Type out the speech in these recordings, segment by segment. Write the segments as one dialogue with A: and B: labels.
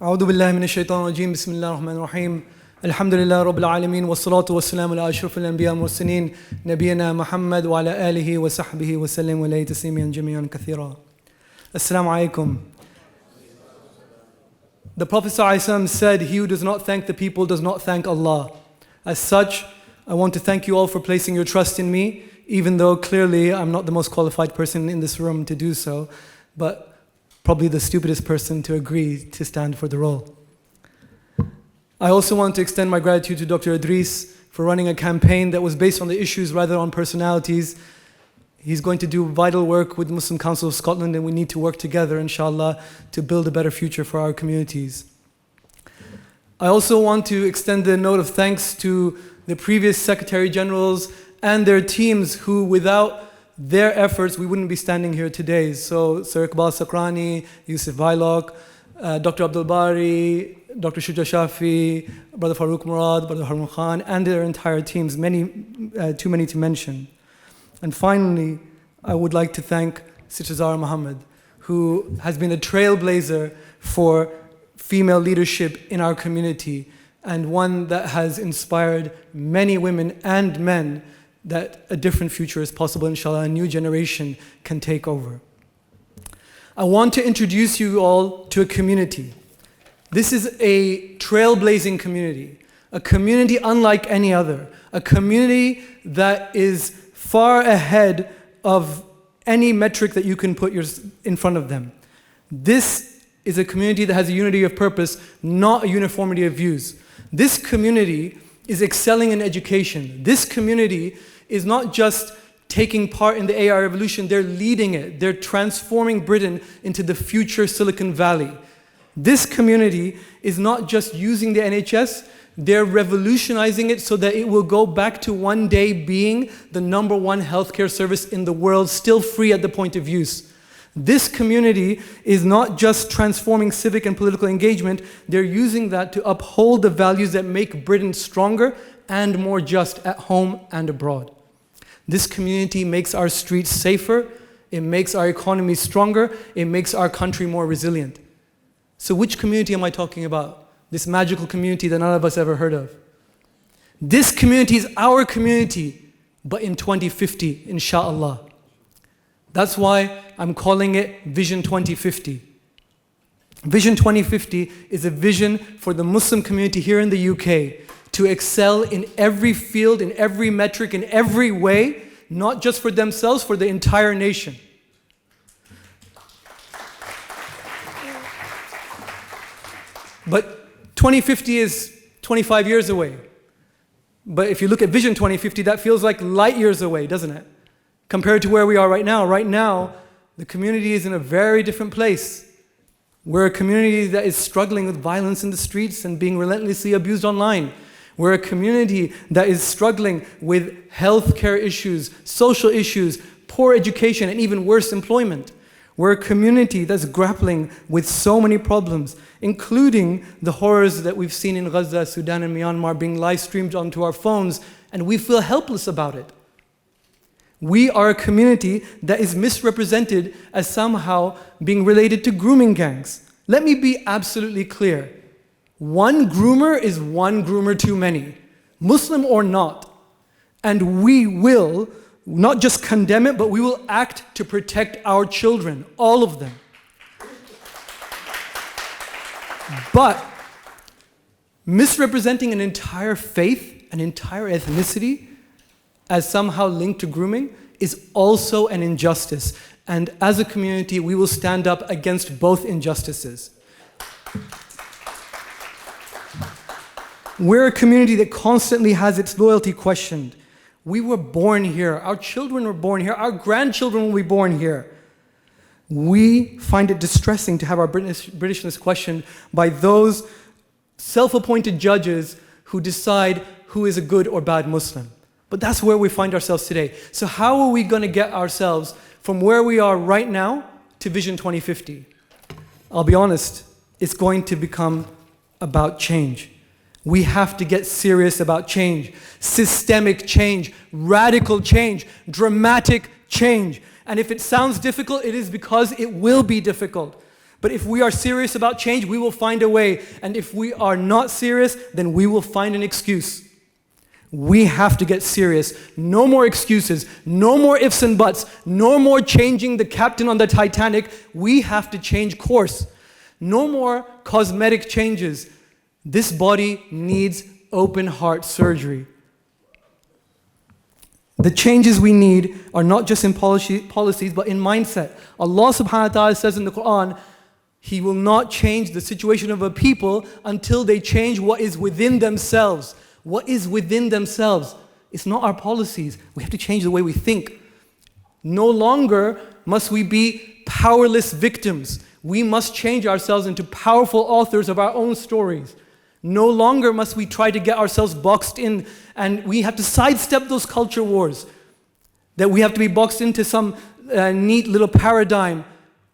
A: أعوذ بالله من الشيطان الرجيم بسم الله الرحمن الرحيم الحمد لله رب العالمين والصلاة والسلام على أشرف الأنبياء والمرسلين نبينا محمد وعلى آله وصحبه وسلم وعليه تسليما جميعا كثيرا. Assalamu alaikum. The Prophet ﷺ said, "He who does not thank the people does not thank Allah." As such, I want to thank you all for placing your trust in me, even though clearly I'm not the most qualified person in this room to do so, but probably the stupidest person to agree to stand for the role. I also want to extend my gratitude to Dr. Idris for running a campaign that was based on the issues rather on personalities. He's going to do vital work with the Muslim Council of Scotland, and we need to work together, inshallah, to build a better future for our communities. I also want to extend a note of thanks to the previous Secretary Generals and their teams who, without their efforts, we wouldn't be standing here today. So Sir Iqbal Sakrani, Yusuf Vailok, Dr. Abdul Bari, Dr. Shuja Shafi, Brother Farooq Murad, Brother Harun Khan, and their entire teams, too many to mention. And finally, I would like to thank Sister Zahra Muhammad, who has been a trailblazer for female leadership in our community, and one that has inspired many women and men that a different future is possible, inshallah, a new generation can take over. I want to introduce you all to a community. This is a trailblazing community, a community unlike any other, a community that is far ahead of any metric that you can put in front of them. This is a community that has a unity of purpose, not a uniformity of views. This community is excelling in education. This community is not just taking part in the AI revolution, they're leading it. They're transforming Britain into the future Silicon Valley. This community is not just using the NHS, they're revolutionizing it so that it will go back to one day being the #1 healthcare service in the world, still free at the point of use. This community is not just transforming civic and political engagement, they're using that to uphold the values that make Britain stronger and more just at home and abroad. This community makes our streets safer, it makes our economy stronger, it makes our country more resilient. So which community am I talking about? This magical community that none of us ever heard of. This community is our community, but in 2050, inshallah. That's why I'm calling it Vision 2050. Vision 2050 is a vision for the Muslim community here in the UK to excel in every field, in every metric, in every way, not just for themselves, for the entire nation. But 2050 is 25 years away. But if you look at Vision 2050, that feels like light years away, doesn't it? Compared to where we are right now. Right now, the community is in a very different place. We're a community that is struggling with violence in the streets and being relentlessly abused online. We're a community that is struggling with healthcare issues, social issues, poor education, and even worse, employment. We're a community that's grappling with so many problems, including the horrors that we've seen in Gaza, Sudan, and Myanmar being live streamed onto our phones, and we feel helpless about it. We are a community that is misrepresented as somehow being related to grooming gangs. Let me be absolutely clear. One groomer is one groomer too many, Muslim or not. And we will not just condemn it, but we will act to protect our children, all of them. But misrepresenting an entire faith, an entire ethnicity, as somehow linked to grooming is also an injustice. And as a community, we will stand up against both injustices. We're a community that constantly has its loyalty questioned. We were born here. Our children were born here. Our grandchildren will be born here. We find it distressing to have our Britishness questioned by those self-appointed judges who decide who is a good or bad Muslim. But that's where we find ourselves today. So how are we going to get ourselves from where we are right now to Vision 2050? I'll be honest, it's going to become about change. We have to get serious about change, systemic change, radical change, dramatic change. And if it sounds difficult, it is because it will be difficult. But if we are serious about change, we will find a way. And if we are not serious, then we will find an excuse. We have to get serious. No more excuses. No more ifs and buts. No more changing the captain on the Titanic. We have to change course. No more cosmetic changes. This body needs open heart surgery. The changes we need are not just in policies, but in mindset. Allah subhanahu wa ta'ala says in the Quran, He will not change the situation of a people until they change what is within themselves. What is within themselves? It's not our policies. We have to change the way we think. No longer must we be powerless victims. We must change ourselves into powerful authors of our own stories. No longer must we try to get ourselves boxed in, and we have to sidestep those culture wars. That we have to be boxed into some neat little paradigm,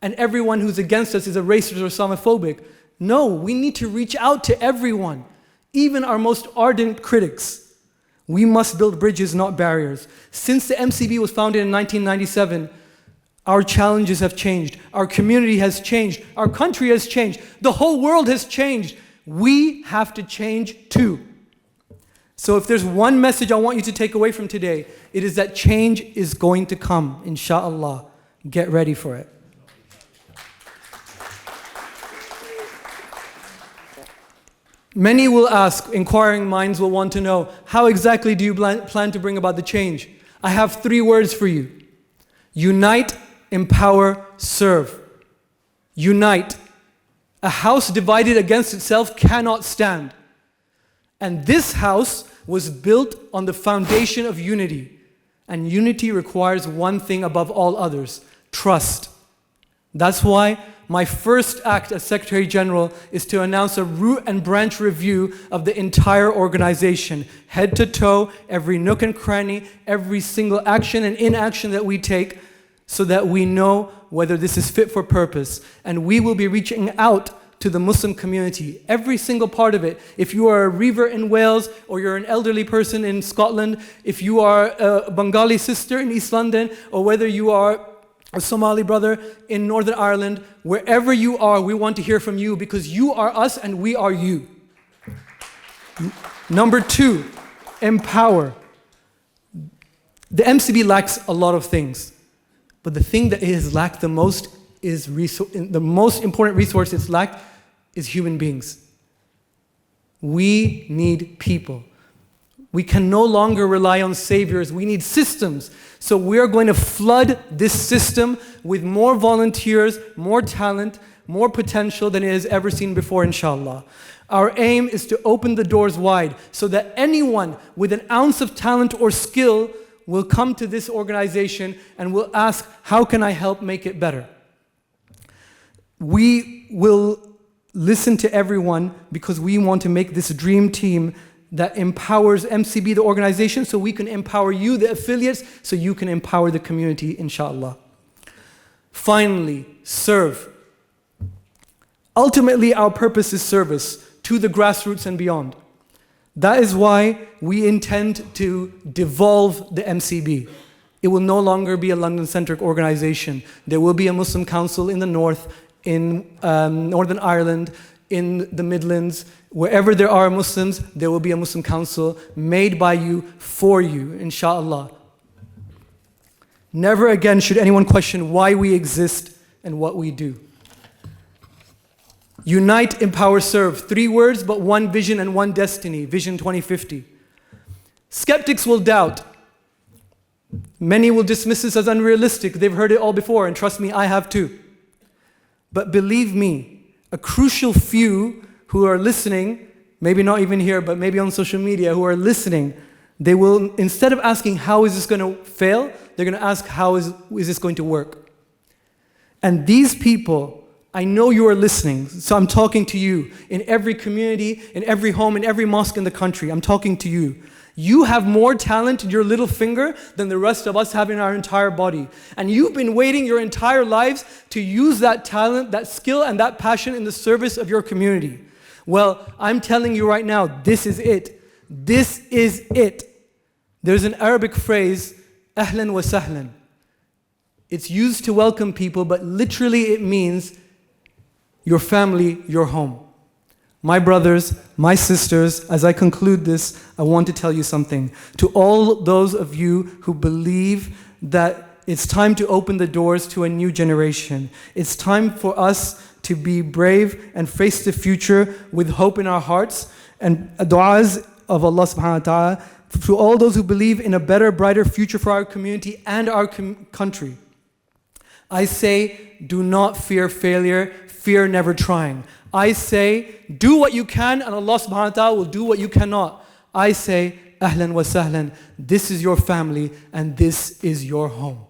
A: and everyone who's against us is a racist or Islamophobic. No, we need to reach out to everyone, even our most ardent critics. We must build bridges, not barriers. Since the MCB was founded in 1997, our challenges have changed. Our community has changed. Our country has changed. The whole world has changed. We have to change too. So if there's one message I want you to take away from today, it is that change is going to come, inshallah. Get ready for it. Many will ask, inquiring minds will want to know, how exactly do you plan to bring about the change? I have 3 words for you. Unite, empower, serve. Unite. A house divided against itself cannot stand. And this house was built on the foundation of unity. And unity requires one thing above all others, trust. That's why my first act as Secretary General is to announce a root and branch review of the entire organization, head to toe, every nook and cranny, every single action and inaction that we take, so that we know whether this is fit for purpose. And we will be reaching out to the Muslim community, every single part of it. If you are a revert in Wales, or you're an elderly person in Scotland, if you are a Bengali sister in East London, or whether you are a Somali brother in Northern Ireland, wherever you are, we want to hear from you, because you are us and we are you. Number 2, empower. The MCB lacks a lot of things, but the thing that it has lacked the most is the most important resource it's lacked is human beings. We need people. We can no longer rely on saviors. We need systems. So we are going to flood this system with more volunteers, more talent, more potential than it has ever seen before, inshallah. Our aim is to open the doors wide so that anyone with an ounce of talent or skill will come to this organization and will ask, how can I help make it better? We will listen to everyone because we want to make this dream team that empowers MCB, the organization, so we can empower you, the affiliates, so you can empower the community, inshallah. Finally, serve. Ultimately, our purpose is service to the grassroots and beyond. That is why we intend to devolve the MCB. It will no longer be a London-centric organization. There will be a Muslim council in the north, in Northern Ireland, in the Midlands. Wherever there are Muslims, there will be a Muslim council made by you, for you, inshallah. Never again should anyone question why we exist and what we do. Unite, empower, serve. 3 words, but one vision and one destiny. Vision 2050. Skeptics will doubt. Many will dismiss this as unrealistic. They've heard it all before, and trust me, I have too. But believe me, a crucial few who are listening, maybe not even here, but maybe on social media, who are listening, they will, instead of asking, how is this going to fail, they're going to ask, how is this going to work? And these people, I know you are listening, so I'm talking to you. In every community, in every home, in every mosque in the country, I'm talking to you. You have more talent in your little finger than the rest of us have in our entire body. And you've been waiting your entire lives to use that talent, that skill, and that passion in the service of your community. Well, I'm telling you right now, this is it. This is it. There's an Arabic phrase, ahlan wa sahlan. It's used to welcome people, but literally it means, your family, your home. My brothers, my sisters, as I conclude this, I want to tell you something. To all those of you who believe that it's time to open the doors to a new generation, it's time for us to be brave and face the future with hope in our hearts and du'as of Allah subhanahu wa ta'ala, to all those who believe in a better, brighter future for our community and our country. I say, do not fear failure, fear never trying. I say, do what you can and Allah subhanahu wa ta'ala will do what you cannot. I say, ahlan wa sahlan, this is your family and this is your home.